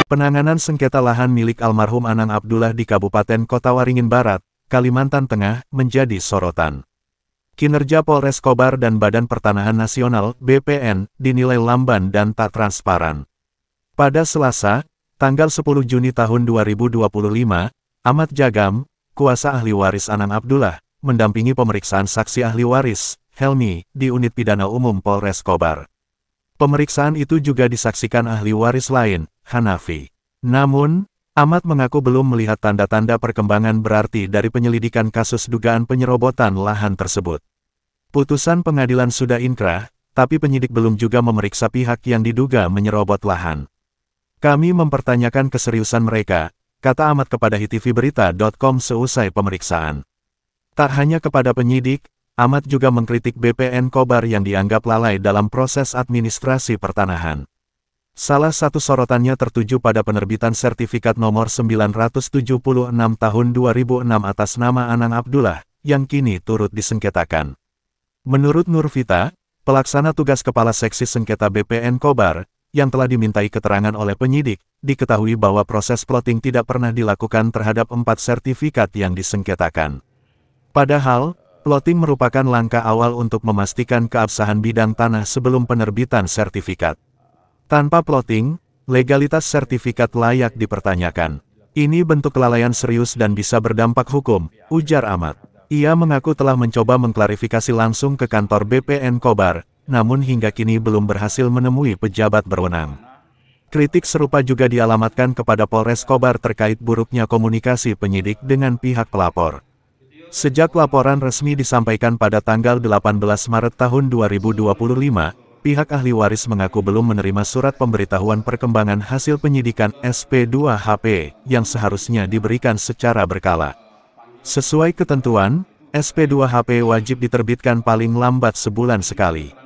Penanganan sengketa lahan milik almarhum Anang Abdullah di Kabupaten Kota Waringin Barat, Kalimantan Tengah, menjadi sorotan. Kinerja Polres Kobar dan Badan Pertanahan Nasional (BPN) dinilai lamban dan tak transparan. Pada Selasa, tanggal 10 Juni tahun 2025, Ahmad Jagam, kuasa ahli waris Anang Abdullah, mendampingi pemeriksaan saksi ahli waris, Helmi, di Unit Pidana Umum Polres Kobar. Pemeriksaan itu juga disaksikan ahli waris lain, Hanafi. Namun, Ahmad mengaku belum melihat tanda-tanda perkembangan berarti dari penyelidikan kasus dugaan penyerobotan lahan tersebut. Putusan pengadilan sudah inkrah, tapi penyidik belum juga memeriksa pihak yang diduga menyerobot lahan. Kami mempertanyakan keseriusan mereka, kata Ahmad kepada hitvberita.com seusai pemeriksaan. Tak hanya kepada penyidik, Ahmad juga mengkritik BPN Kobar yang dianggap lalai dalam proses administrasi pertanahan. Salah satu sorotannya tertuju pada penerbitan sertifikat nomor 976 tahun 2006 atas nama Anang Abdullah, yang kini turut disengketakan. Menurut Nurvita, pelaksana tugas Kepala Seksi Sengketa BPN Kobar, yang telah dimintai keterangan oleh penyidik, diketahui bahwa proses plotting tidak pernah dilakukan terhadap 4 sertifikat yang disengketakan. Padahal, plotting merupakan langkah awal untuk memastikan keabsahan bidang tanah sebelum penerbitan sertifikat. Tanpa plotting, legalitas sertifikat layak dipertanyakan. Ini bentuk kelalaian serius dan bisa berdampak hukum, ujar Ahmad. Ia mengaku telah mencoba mengklarifikasi langsung ke kantor BPN Kobar, namun hingga kini belum berhasil menemui pejabat berwenang. Kritik serupa juga dialamatkan kepada Polres Kobar terkait buruknya komunikasi penyidik dengan pihak pelapor. Sejak laporan resmi disampaikan pada tanggal 18 Maret tahun 2025, pihak ahli waris mengaku belum menerima surat pemberitahuan perkembangan hasil penyidikan SP2HP yang seharusnya diberikan secara berkala. Sesuai ketentuan, SP2HP wajib diterbitkan paling lambat sebulan sekali.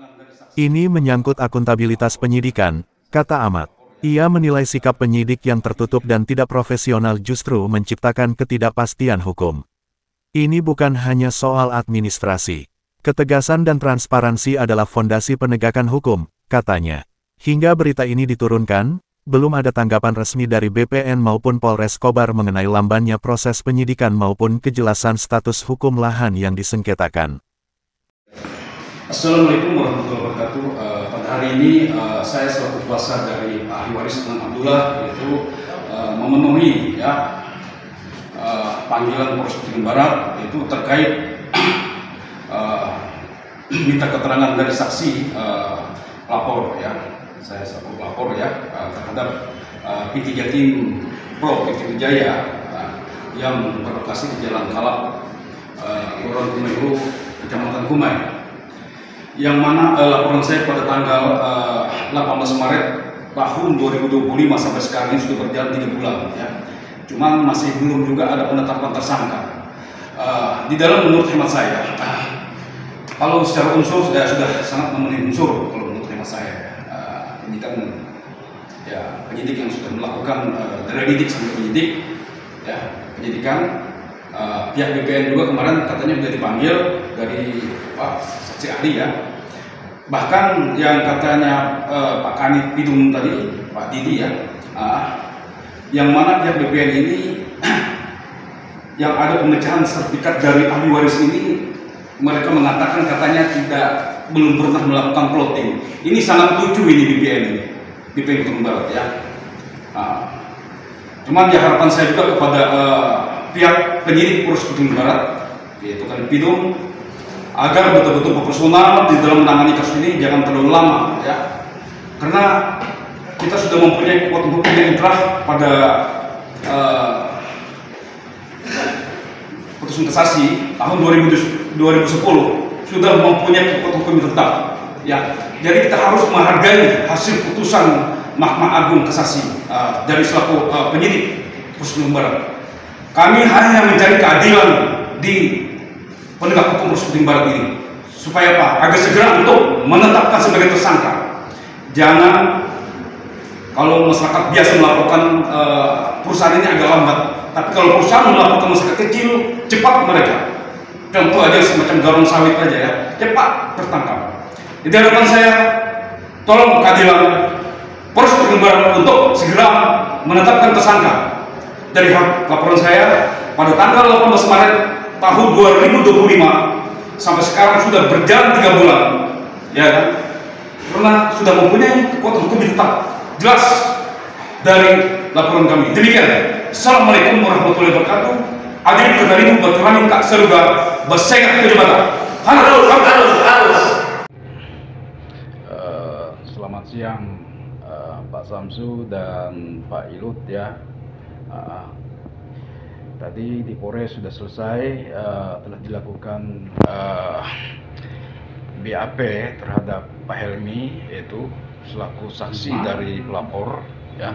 Ini menyangkut akuntabilitas penyidikan, kata Ahmad. Ia menilai sikap penyidik yang tertutup dan tidak profesional justru menciptakan ketidakpastian hukum. Ini bukan hanya soal administrasi. Ketegasan dan transparansi adalah fondasi penegakan hukum, katanya. Hingga berita ini diturunkan, belum ada tanggapan resmi dari BPN maupun Polres Kobar mengenai lambannya proses penyidikan maupun kejelasan status hukum lahan yang disengketakan. Assalamualaikum warahmatullahi wabarakatuh. Pada hari ini saya selaku kuasa dari ahli waris Anang Abdullah yaitu memenuhi panggilan Polres Waringin Barat yaitu terkait minta keterangan dari saksi pelapor saya selaku pelapor terhadap PT Jatim Pro PT Wijaya yang berlokasi di Jalan Kalap, Kelurahan Kumai, Kecamatan Kumai, yang mana laporan saya pada tanggal 18 Maret tahun 2025 sampai sekarang ini sudah berjalan 3 bulan Cuman masih belum juga ada penetapan tersangka. Di dalam menurut hemat saya, kalau secara unsur sudah sangat memenuhi unsur kalau menurut hemat saya. Ini kan penyidik yang sudah melakukan dari didik sampai penyidik, penyidikan. Pihak BPN juga kemarin katanya sudah dipanggil dari saksi ahli Bahkan yang katanya Pak Kanit Pidum tadi, Pak Didi yang mana pihak BPN ini yang ada pemecahan sertifikat dari ahli waris ini, mereka mengatakan katanya belum pernah melakukan plotting. Ini sangat lucu ini BPN Waringin Barat Cuman harapan saya juga kepada pihak penyidik Polres Waringin Barat yaitu Kanit Pidum agar betul-betul profesional di dalam menangani kasus ini, jangan terlalu lama karena kita sudah mempunyai kekuatan hukum yang inkrah pada putusan kasasi tahun 2010 sudah mempunyai kekuatan hukum yang tetap jadi kita harus menghargai hasil putusan Mahkamah Agung Kasasi dari selaku penyidik Polres Waringin Barat. Kami hanya mencari keadilan di penegak hukum Polres Waringin Barat ini supaya agar segera untuk menetapkan sebagai tersangka. Jangan kalau masyarakat biasa melaporkan perusahaan ini agak lambat, tapi kalau perusahaan melaporkan masyarakat kecil, cepat mereka. Contoh aja semacam garong sawit aja cepat tertangkap. Jadi harapan saya, tolong keadilan Polres Barat untuk segera menetapkan tersangka. Dari laporan saya pada tanggal 18 Maret tahun 2025 sampai sekarang sudah berjalan 3 bulan, ya kan? Karena sudah mempunyai kekuatan hukum tetap jelas dari laporan kami. Demikian. Assalamualaikum warahmatullahi wabarakatuh. Adil Katarinu Baturamin Kak Seruga Basengat ke jabatan. Harus. Selamat siang Pak Samsu dan Pak Ilut ya. Tadi di Polres sudah selesai, telah dilakukan BAP terhadap Pak Helmi, yaitu selaku saksi dari pelapor ya.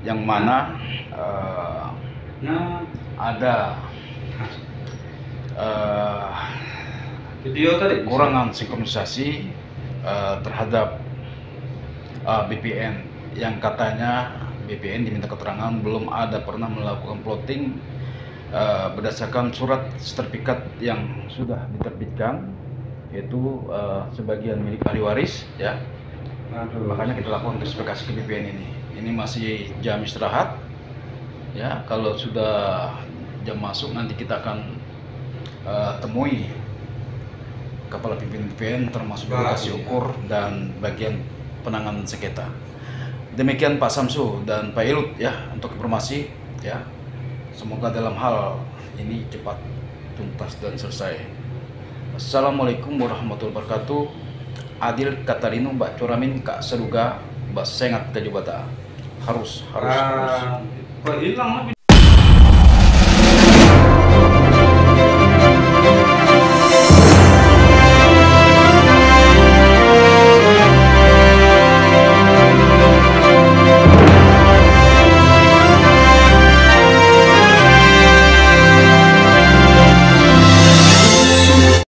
Yang mana ada video tadi kekurangan sinkronisasi terhadap BPN, yang katanya BPN diminta keterangan belum ada pernah melakukan plotting berdasarkan surat sertifikat yang sudah diterbitkan, yaitu sebagian milik ahli waris ya. Makanya kita lakukan verifikasi ke BPN ini. Ini masih jam istirahat ya. Kalau sudah jam masuk nanti kita akan temui kepala pimpinan BPN termasuk lokasi ukur dan bagian penanganan sengketa. Demikian Pak Samsu dan Pak Ilut ya untuk informasi ya. Semoga dalam hal ini cepat tuntas dan selesai. Assalamualaikum warahmatullahi wabarakatuh. Adil Katarinu Mbak Curamin Kak Seruga Basengat ke jabatan. Harus. hilang